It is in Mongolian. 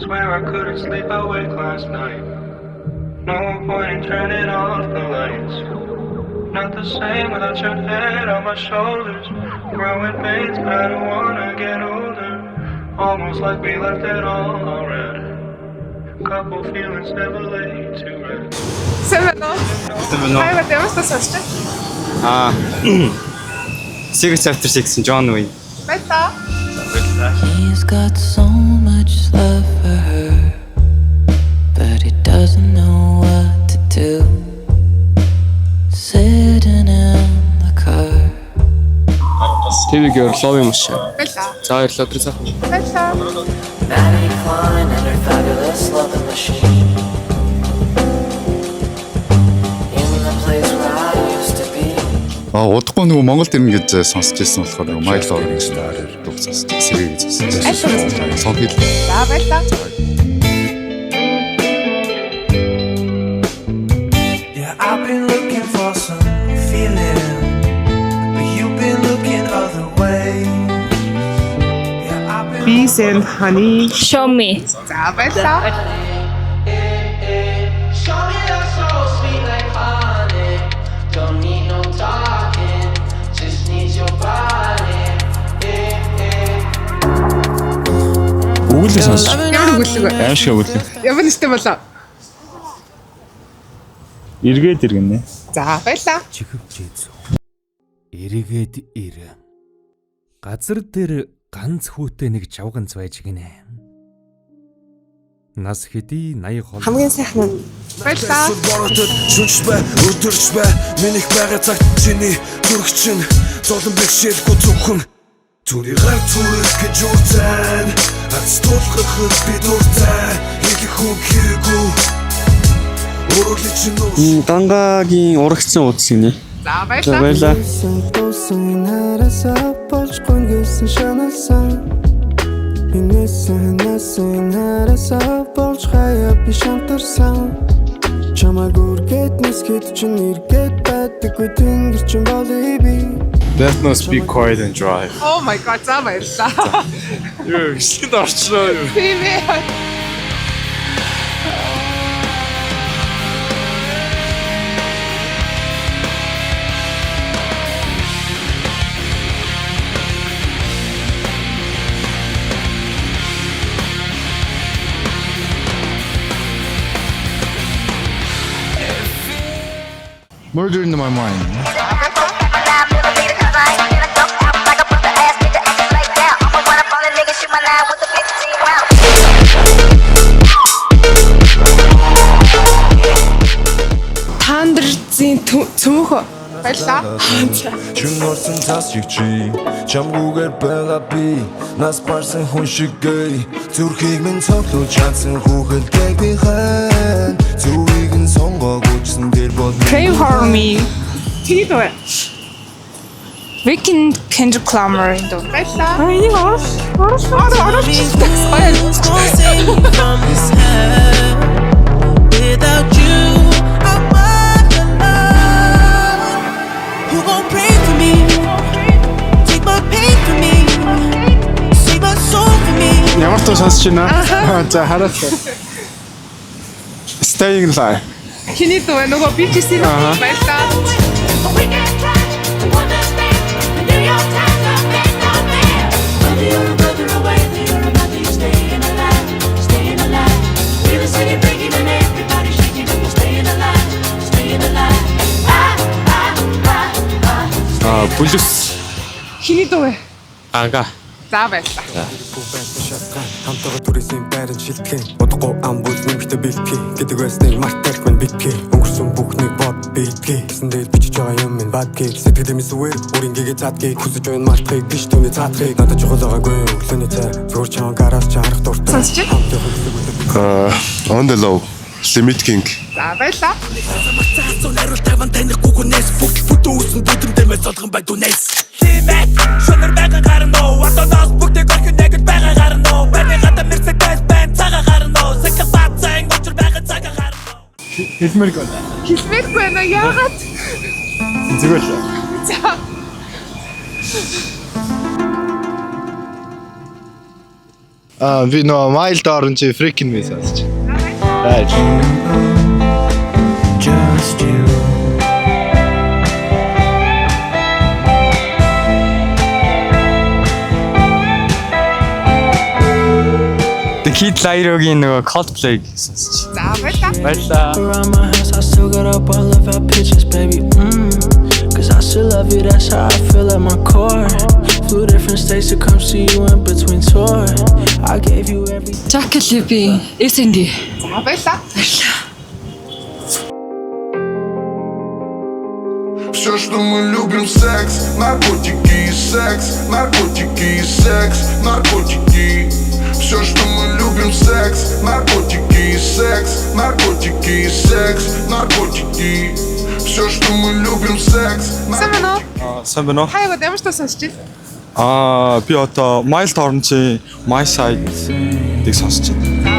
Swear I couldn't sleep awake last night. No point in turning off the lights. Not the same without your head on my shoulders. Growing pains, but I don't wanna get older. Almost like we left it all already. Couple feelings never lay to rest. Seven. Хайва дэмэстэ сонсч. Six after 6 John Wayne. Баярлаа. He's got so much love for her, but he doesn't know what to do. Sitting in the car. TV гэрлоо юм шиг. Баярлаа. За баярлалаа өдрөө цаах. Баярлаа. Maddie Klein and her fabulous loving machine. In the place where I used to be. Удахгүй нөгөө Монголд ирнэ гэж сонсч ирсэн болохоор нөгөө My Love гэж дуу сонсч сэрэг гэж сонсч. Сонхил. За баярлаа. Yeah, I've been looking for some feeling, but you've been looking other ways. Yeah, I've been Peace and honey. Show me. За баярлаа. Show me that so sweet like honey. Don't need no talking, just need your body. Өгүүлээ сонсч. Ямар өгүүлэг вэ? Аашгаа өгүүлээ. Ямар нэртэй болоо? Эргээд иргэнэ. За баярлаа. Чихвчээз. Эргээд ир. Газар дээр ганц хүүтэй нэг жавганц байж гинэ. Нас хэдий 80 хол. Хамгийн сайхан нь. Баярлаа. Шүнч бай, өдөрч бай. Минийх байгаа цагт чиний зүрх чинь золон бэхшээлгүй зөвхөн. Түүний гар зүрх гэж уурцайн. Хац тулхахад би дуртай. Хэлэх хүн хэрэггүй. Гангагийн урагцсан уудсан нэ. За баярлаа. Баярлаа. That must be quiet and dry. Oh my god, за баярлаа. Юу ихсэнд орчлоо юу. Тийм ээ. Murder in my mind. Тандэрзийн цөмөх. Баярлаа. Чин орсон тас шиг чи чамгүйгээр байгаа би нас барсан хүн шиг гэй зүрхийг минь цоглож чадсан хүүхэлдэг би хэн зүрхийг нь сонгоогүйсэн дээр бол Pray for me. Тийдвэ. Weekend Kendrick Lamar энэ дуу. Баярлаа. Энийг орш. Without you, I'm alone. Who gon' pray for me? Take my pain for me. Save my soul for me. Ямар тоо сонсч байна? За хараад. Staying Alive. Хиний дуу нөгөө BTS-ийн баярлаа. Бүлэс. Хиний дуу вэ? Ага. За баярлаа. хамтараа түрээсийн байран шилтгэн удахгүй ам бүл нэмэгтэй бэлтгэе гэдэг байсныг мартах мэн битгий өнгөрсөн бүхнийг бод битгий гэсэн дээр бичиж байгаа юм минь бадгий сэтгэл эмсвэр үрингээ цаадгийг хүсэж байна мартахыг биш түүний цаадахыг надад чухал байгаагүй өглөөний цай зур чаан гараас чарах дуртай On the low. Limit King. За баярлаа. Найруулт таван танихгүй хүнээс бүхэл үүсэн бүдэмдэмээ золгон бай дүнээс Лимэт шөнөр байгаа гарноо атанаас бүгдийг орхин нэгэл байгаа гарноо баны гадаа Mercedes Benz цагаа гарноо сэкэ бацэн очир байгаа цагаа гарноо Хэлмэргүй. Хэлмэргүй байна яагаад? Зүгээр л. За. Би нөгөө Mild Orange Freakin' Me сонсож байна. Just you. The Kid Laroi-гийн нөгөө Coldplay сонсож. За баярлаа. Баярлаа. Around my house, I still got up all of our pictures, baby. Cause I still love you, that's how I feel at my core. Flew different states to come see you in between tour. I gave you everything. Жакалипи SND. За баярлаа. Все, что мы любим, секс, наркотики и секс, наркотики и секс, наркотики. Все, что мы любим, секс, наркотики и секс, наркотики и секс, наркотики. Все, что мы любим, секс. Сайн байна уу? Хаягаад ямар ч тус сонсож байна. Би одоо Mild Orange My Side-ийг сонсож байна.